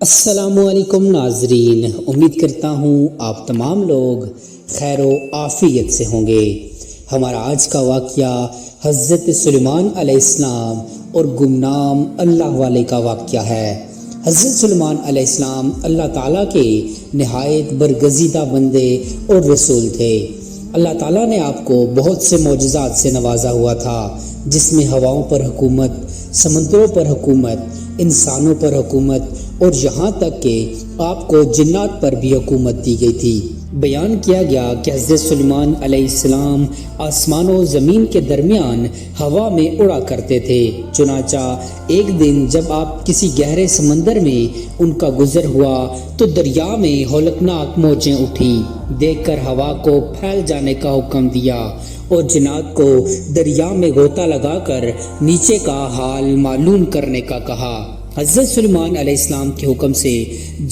السلام علیکم ناظرین، امید کرتا ہوں آپ تمام لوگ خیر و عافیت سے ہوں گے۔ ہمارا آج کا واقعہ حضرت سلیمان علیہ السلام اور گمنام اللہ والے کا واقعہ ہے۔ حضرت سلیمان علیہ السلام اللہ تعالیٰ کے نہایت برگزیدہ بندے اور رسول تھے۔ اللہ تعالیٰ نے آپ کو بہت سے معجزات سے نوازا ہوا تھا، جس میں ہواؤں پر حکومت، سمندروں پر حکومت، انسانوں پر حکومت اور یہاں تک کہ آپ کو جنات پر بھی حکومت دی گئی تھی۔ بیان کیا گیا کہ حضرت سلیمان علیہ السلام آسمان و زمین کے درمیان ہوا میں اڑا کرتے تھے۔ چنانچہ ایک دن جب آپ کسی گہرے سمندر میں ان کا گزر ہوا تو دریا میں ہولناک موجیں اٹھیں۔ دیکھ کر ہوا کو پھیل جانے کا حکم دیا اور جنات کو دریا میں غوطہ لگا کر نیچے کا حال معلوم کرنے کا کہا۔ حضرت سلیمان علیہ السلام کے حکم سے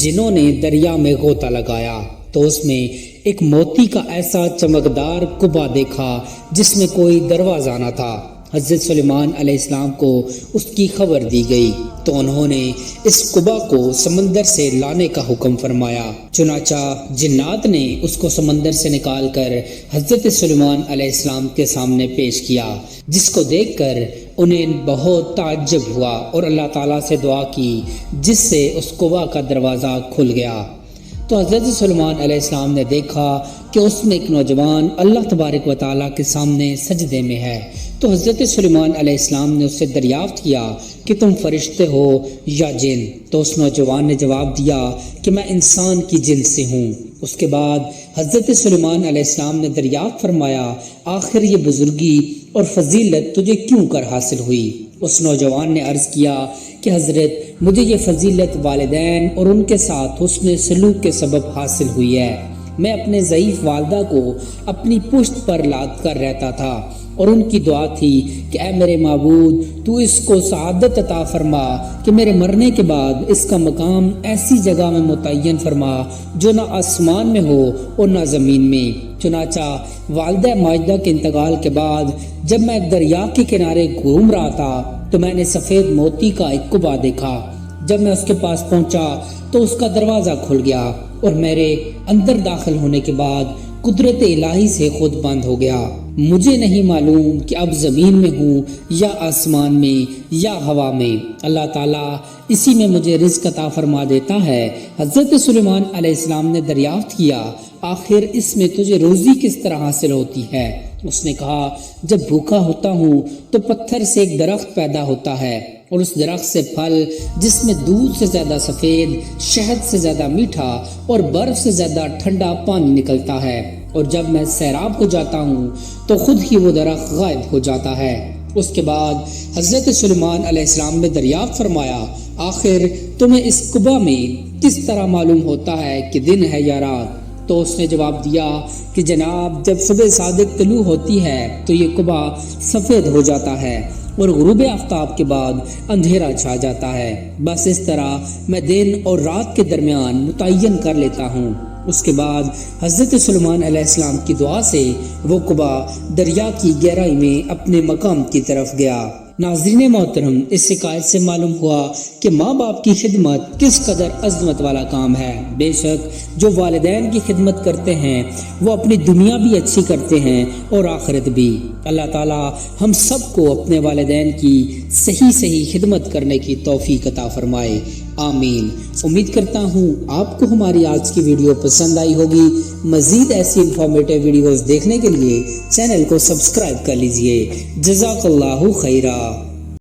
جنوں نے دریا میں غوطہ لگایا تو اس میں ایک موتی کا ایسا چمکدار کبا دیکھا جس میں کوئی دروازہ نہ تھا۔ حضرت سلیمان علیہ السلام کو اس کی خبر دی گئی تو انہوں نے اس کبا کو سمندر سے لانے کا حکم فرمایا۔ چنانچہ جنات نے اس کو سمندر سے نکال کر حضرت سلیمان علیہ السلام کے سامنے پیش کیا، جس کو دیکھ کر انہیں بہت تعجب ہوا اور اللہ تعالیٰ سے دعا کی، جس سے اس کبا کا دروازہ کھل گیا۔ تو حضرت سلیمان علیہ السلام نے دیکھا کہ اس میں ایک نوجوان اللہ تبارک و تعالیٰ کے سامنے سجدے میں ہے۔ تو حضرت سلیمان علیہ السلام نے اس سے دریافت کیا کہ تم فرشتے ہو یا جن؟ تو اس نوجوان نے جواب دیا کہ میں انسان کی جنس سے ہوں۔ اس کے بعد حضرت سلیمان علیہ السلام نے دریافت فرمایا، آخر یہ بزرگی اور فضیلت تجھے کیوں کر حاصل ہوئی؟ اس نوجوان نے عرض کیا کہ حضرت مجھے یہ فضیلت والدین اور ان کے ساتھ حسن سلوک کے سبب حاصل ہوئی ہے۔ میں اپنے ضعیف والدہ کو اپنی پشت پر لاد کر رہتا تھا اور ان کی دعا تھی کہ اے میرے معبود، تو اس کو سعادت عطا فرما کہ میرے مرنے کے بعد اس کا مقام ایسی جگہ میں متعین فرما جو نہ آسمان میں ہو اور نہ زمین میں۔ چنانچہ والدہ ماجدہ کے انتقال کے بعد جب میں ایک دریا کے کنارے گھوم رہا تھا تو میں نے سفید موتی کا ایک کبا دیکھا۔ جب میں اس کے پاس پہنچا تو اس کا دروازہ کھل گیا اور میرے اندر داخل ہونے کے بعد قدرت الہی سے خود بند ہو گیا۔ مجھے نہیں معلوم کہ اب زمین میں ہوں یا آسمان میں یا ہوا میں، اللہ تعالیٰ اسی میں مجھے رزق عطا فرما دیتا ہے۔ حضرت سلیمان علیہ السلام نے دریافت کیا، آخر اس میں تجھے روزی کس طرح حاصل ہوتی ہے؟ اس نے کہا، جب بھوکا ہوتا ہوں تو پتھر سے ایک درخت پیدا ہوتا ہے اور اس درخت سے پھل جس میں دودھ سے زیادہ سفید، شہد سے زیادہ میٹھا اور برف سے زیادہ ٹھنڈا پانی نکلتا ہے، اور جب میں سیراب ہو جاتا ہوں تو خود ہی وہ درخت غائب ہو جاتا ہے۔ اس کے بعد حضرت سلیمان علیہ السلام نے دریافت فرمایا، آخر تمہیں اس کبا میں کس طرح معلوم ہوتا ہے کہ دن ہے یا رات؟ تو اس نے جواب دیا کہ جناب، جب صبح صادق طلوع ہوتی ہے تو یہ کبا سفید ہو جاتا ہے اور غروب آفتاب کے بعد اندھیرا چھا جاتا ہے، بس اس طرح میں دن اور رات کے درمیان متعین کر لیتا ہوں۔ اس کے بعد حضرت سلیمان علیہ السلام کی دعا سے وہ کبا دریا کی گہرائی میں اپنے مقام کی طرف گیا۔ ناظرین محترم، اس حکایت سے معلوم ہوا کہ ماں باپ کی خدمت کس قدر عظمت والا کام ہے۔ بے شک جو والدین کی خدمت کرتے ہیں وہ اپنی دنیا بھی اچھی کرتے ہیں اور آخرت بھی۔ اللہ تعالیٰ ہم سب کو اپنے والدین کی صحیح خدمت کرنے کی توفیق عطا فرمائے، آمین۔ امید کرتا ہوں آپ کو ہماری آج کی ویڈیو پسند آئی ہوگی۔ مزید ایسی انفارمیٹیو ویڈیوز دیکھنے کے لیے چینل کو سبسکرائب کر لیجئے۔ جزاک اللہ خیرہ۔